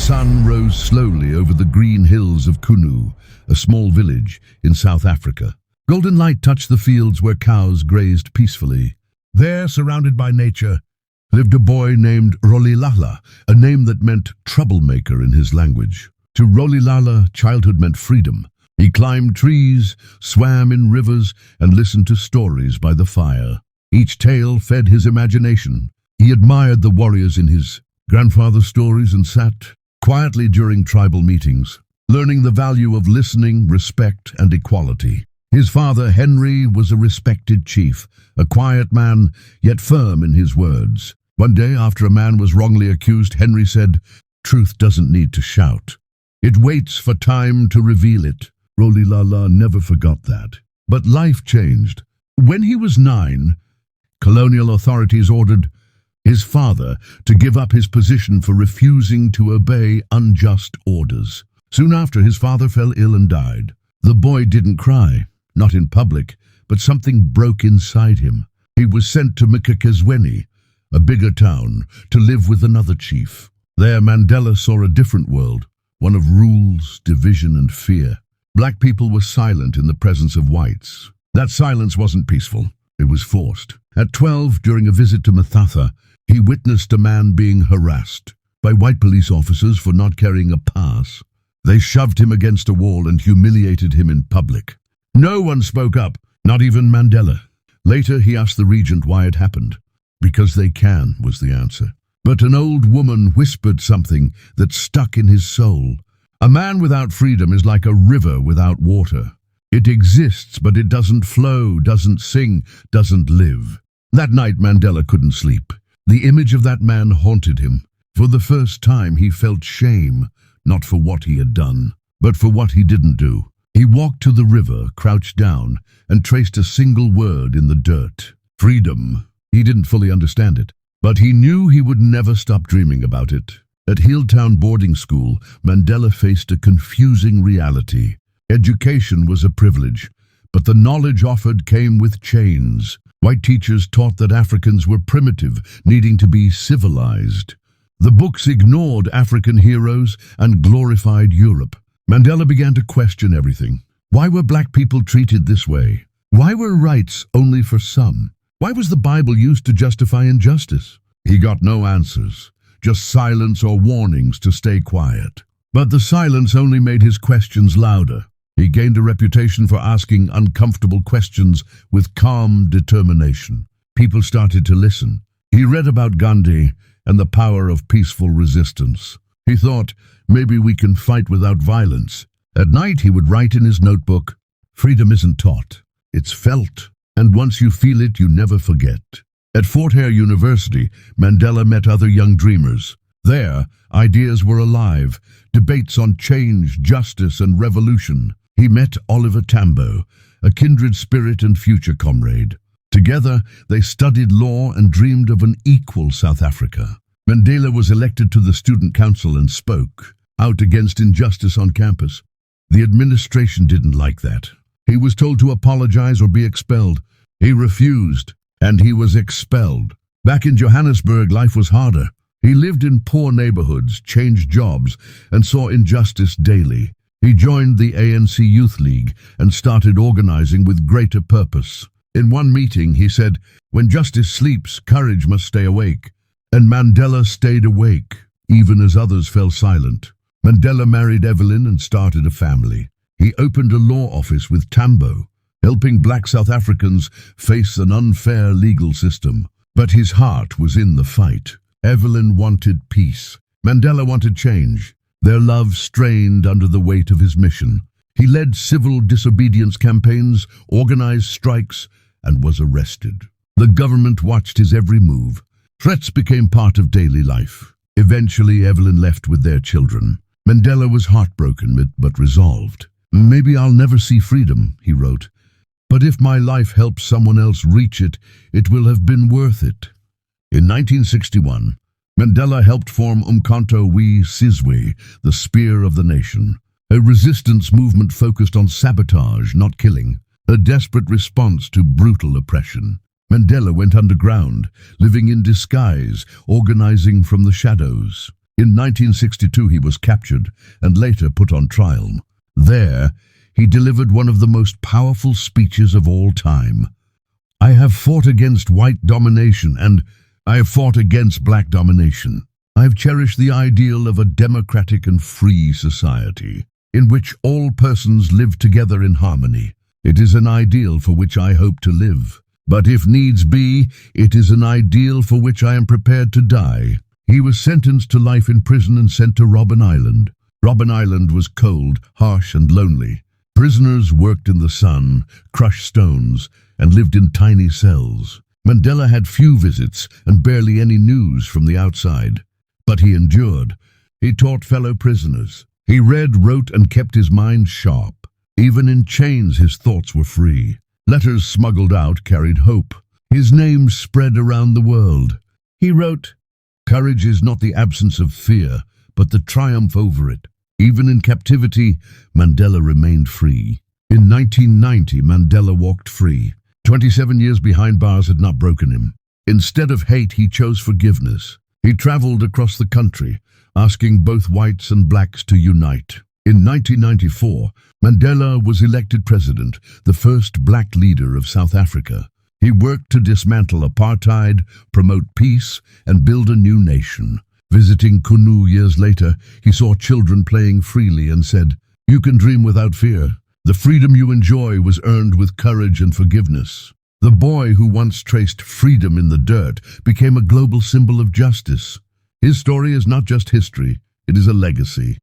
sun rose slowly over the green hills of Kunu, a small village in South Africa. Golden light touched the fields where cows grazed peacefully. There, surrounded by nature, lived a boy named Rolilala, a name that meant troublemaker in his language. To Rolilala, childhood meant freedom. He climbed trees, swam in rivers, and listened to stories by the fire. Each tale fed his imagination. He admired the warriors in his grandfather's stories and sat quietly during tribal meetings, learning the value of listening, respect, and equality. His father, Henry, was a respected chief, a quiet man, yet firm in his words. One day, after a man was wrongly accused, Henry said, "Truth doesn't need to shout. It waits for time to reveal it." Rolilala never forgot that. But life changed. When he was 9, colonial authorities ordered his father to give up his position for refusing to obey unjust orders. Soon after, his father fell ill and died. The boy didn't cry, not in public, but something broke inside him. He was sent to Mikakezweni, a bigger town, to live with another chief. There, Mandela saw a different world, one of rules, division, and fear. Black people were silent in the presence of whites. That silence wasn't peaceful. It was forced. At 12, during a visit to Mathatha, he witnessed a man being harassed by white police officers for not carrying a pass. They shoved him against a wall and humiliated him in public. No one spoke up, not even Mandela. Later, he asked the regent why it happened. "Because they can," was the answer. But an old woman whispered something that stuck in his soul. A man without freedom is like a river without water. It exists, but it doesn't flow, doesn't sing, doesn't live. That night, Mandela couldn't sleep. The image of that man haunted him. For the first time, he felt shame, not for what he had done, but for what he didn't do. He walked to the river, crouched down, and traced a single word in the dirt. Freedom. He didn't fully understand it, but he knew he would never stop dreaming about it. At Hilltown boarding school, Mandela faced a confusing reality. Education was a privilege, but the knowledge offered came with chains. White teachers taught that Africans were primitive, needing to be civilized. The books ignored African heroes and glorified Europe. Mandela began to question everything. Why were black people treated this way? Why were rights only for some? Why was the Bible used to justify injustice? He got no answers, just silence or warnings to stay quiet. But the silence only made his questions louder. He gained a reputation for asking uncomfortable questions with calm determination. People started to listen. He read about Gandhi and the power of peaceful resistance. He thought, maybe we can fight without violence. At night, he would write in his notebook, "Freedom isn't taught, it's felt. And once you feel it, you never forget." At Fort Hare University, Mandela met other young dreamers. There, ideas were alive, debates on change, justice, and revolution. He met Oliver Tambo, a kindred spirit and future comrade. Together, they studied law and dreamed of an equal South Africa. Mandela was elected to the student council and spoke out against injustice on campus. The administration didn't like that. He was told to apologize or be expelled. He refused, and he was expelled. Back in Johannesburg, life was harder. He lived in poor neighborhoods, changed jobs, and saw injustice daily. He joined the ANC Youth League and started organizing with greater purpose. In one meeting, he said, "When justice sleeps, courage must stay awake." And Mandela stayed awake, even as others fell silent. Mandela married Evelyn and started a family. He opened a law office with Tambo, helping black South Africans face an unfair legal system. But his heart was in the fight. Evelyn wanted peace. Mandela wanted change. Their love strained under the weight of his mission. He led civil disobedience campaigns, organized strikes, and was arrested. The government watched his every move. Threats became part of daily life. Eventually, Evelyn left with their children. Mandela was heartbroken but resolved. "Maybe I'll never see freedom," he wrote. "But if my life helps someone else reach it, it will have been worth it." In 1961, Mandela helped form Umkhonto we Sizwe, the Spear of the Nation, a resistance movement focused on sabotage, not killing, a desperate response to brutal oppression. Mandela went underground, living in disguise, organizing from the shadows. In 1962 he was captured and later put on trial. There, he delivered one of the most powerful speeches of all time. I have fought against white domination and I have fought against black domination. I have cherished the ideal of a democratic and free society, in which all persons live together in harmony. It is an ideal for which I hope to live. But if needs be, it is an ideal for which I am prepared to die. He was sentenced to life in prison and sent to Robben Island. Robben Island was cold, harsh and lonely. Prisoners worked in the sun, crushed stones, and lived in tiny cells. Mandela had few visits and barely any news from the outside. But he endured. He taught fellow prisoners. He read, wrote, and kept his mind sharp. Even in chains his thoughts were free. Letters smuggled out carried hope. His name spread around the world. He wrote, "Courage is not the absence of fear, but the triumph over it." Even in captivity, Mandela remained free. In 1990, Mandela walked free. 27 years behind bars had not broken him. Instead of hate, he chose forgiveness. He traveled across the country, asking both whites and blacks to unite. In 1994, Mandela was elected president, the first black leader of South Africa. He worked to dismantle apartheid, promote peace, and build a new nation. Visiting Kunu years later, he saw children playing freely and said, "You can dream without fear. The freedom you enjoy was earned with courage and forgiveness." The boy who once traced freedom in the dirt became a global symbol of justice. His story is not just history, it is a legacy.